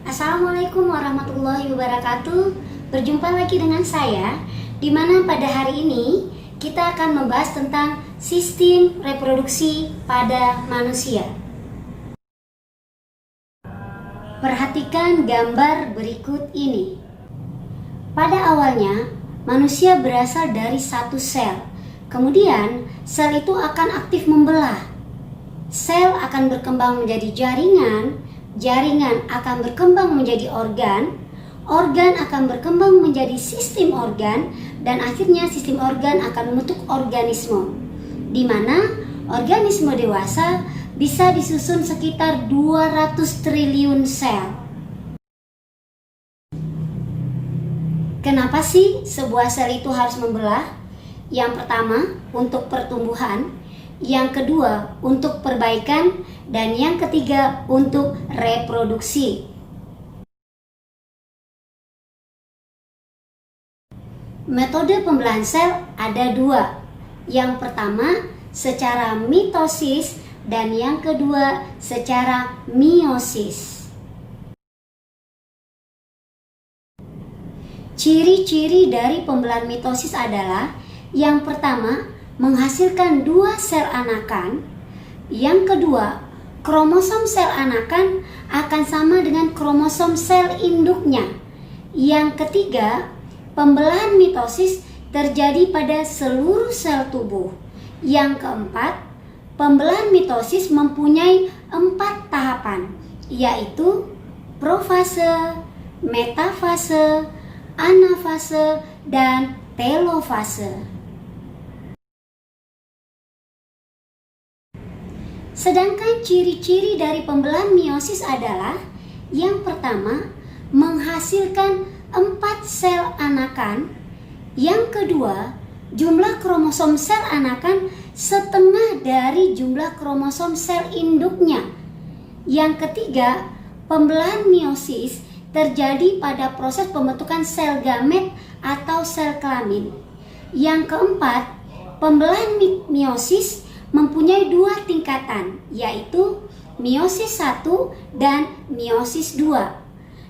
Assalamualaikum warahmatullahi wabarakatuh. Berjumpa lagi dengan saya, di mana pada hari ini kita akan membahas tentang sistem reproduksi pada manusia. Perhatikan gambar berikut ini. Pada awalnya, manusia berasal dari satu sel. Kemudian, sel itu akan aktif membelah. Sel akan berkembang menjadi jaringan, jaringan akan berkembang menjadi organ, organ akan berkembang menjadi sistem organ, dan akhirnya sistem organ akan membentuk organisme, di mana organisme dewasa bisa disusun sekitar 200 triliun sel. Kenapa sih sebuah sel itu harus membelah? Yang pertama, untuk pertumbuhan. Yang kedua, untuk perbaikan. Dan yang ketiga, untuk reproduksi. Metode pembelahan sel ada dua. Yang pertama, secara mitosis, dan yang kedua, secara meiosis. Ciri-ciri dari pembelahan mitosis adalah yang pertama, menghasilkan dua sel anakan. Yang kedua, kromosom sel anakan akan sama dengan kromosom sel induknya. Yang ketiga, pembelahan mitosis terjadi pada seluruh sel tubuh. Yang keempat, pembelahan mitosis mempunyai 4 tahapan, yaitu profase, metafase, anafase, dan telofase. Sedangkan ciri-ciri dari pembelahan meiosis adalah yang pertama, menghasilkan 4 sel anakan. Yang kedua, jumlah kromosom sel anakan setengah dari jumlah kromosom sel induknya. Yang ketiga, pembelahan meiosis terjadi pada proses pembentukan sel gamet atau sel kelamin. Yang keempat, pembelahan meiosis mempunyai 2 tingkatan, yaitu meiosis 1 dan meiosis 2.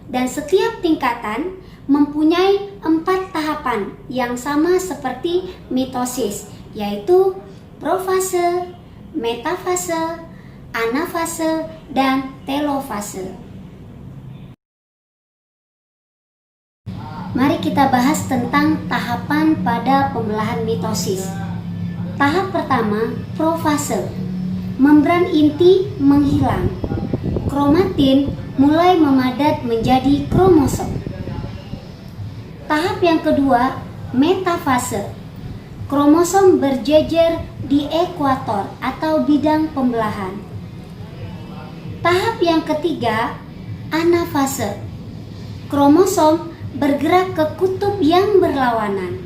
Dan setiap tingkatan mempunyai 4 tahapan yang sama seperti mitosis, yaitu profase, metafase, anafase, dan telofase. Mari kita bahas tentang tahapan pada pembelahan mitosis. Tahap pertama, profase. Membran inti menghilang. Kromatin mulai memadat menjadi kromosom. Tahap yang kedua, metafase. Kromosom berjejer di ekuator atau bidang pembelahan. Tahap yang ketiga, anafase. Kromosom bergerak ke kutub yang berlawanan.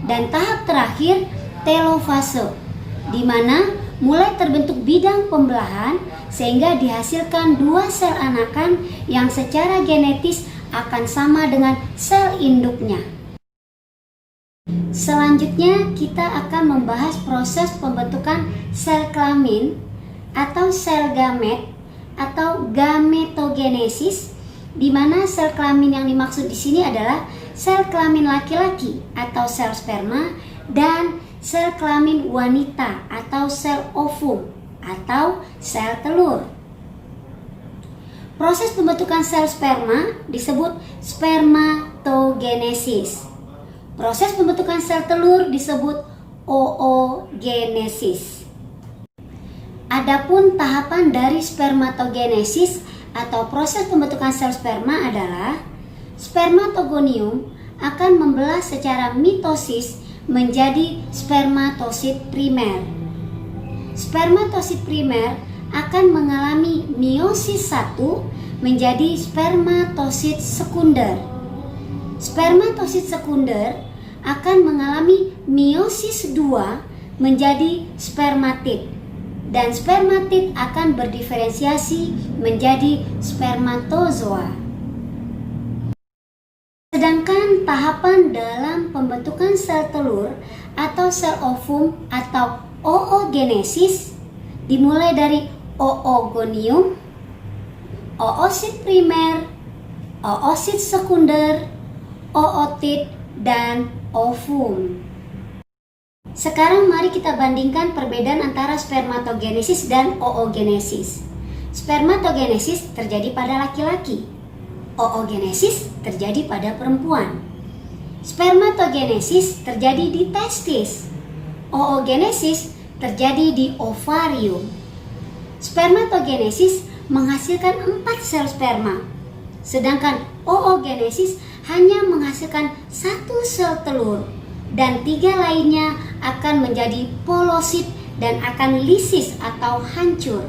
Dan tahap terakhir, telofase, di mana mulai terbentuk bidang pembelahan sehingga dihasilkan 2 sel anakan yang secara genetis akan sama dengan sel induknya. Selanjutnya kita akan membahas proses pembentukan sel kelamin atau sel gamet atau gametogenesis, di mana sel kelamin yang dimaksud di sini adalah sel kelamin laki-laki atau sel sperma dan sel kelamin wanita atau sel ovum atau sel telur. Proses pembentukan sel sperma disebut spermatogenesis. Proses pembentukan sel telur disebut oogenesis. Adapun tahapan dari spermatogenesis atau proses pembentukan sel sperma adalah spermatogonium akan membelah secara mitosis menjadi spermatosit primer. Spermatosit primer akan mengalami meiosis 1 menjadi spermatosit sekunder. Spermatosit sekunder akan mengalami meiosis 2 menjadi spermatid. Dan spermatid akan berdiferensiasi menjadi spermatozoa. Sedangkan tahapan dalam pembentukan sel telur atau sel ovum atau oogenesis dimulai dari oogonium, oosit primer, oosit sekunder, ootit, dan ovum. Sekarang mari kita bandingkan perbedaan antara spermatogenesis dan oogenesis. Spermatogenesis terjadi pada laki-laki, oogenesis terjadi pada perempuan. Spermatogenesis terjadi di testis, oogenesis terjadi di ovarium. Spermatogenesis menghasilkan 4 sel sperma, sedangkan oogenesis hanya menghasilkan 1 sel telur, dan 3 lainnya akan menjadi polosit dan akan lisis atau hancur.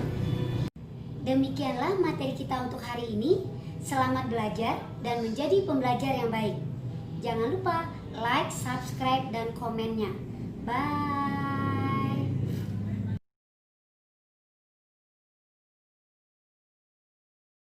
Demikianlah materi kita untuk hari ini. Selamat belajar dan menjadi pembelajar yang baik. Jangan lupa like, subscribe, dan komennya. Bye.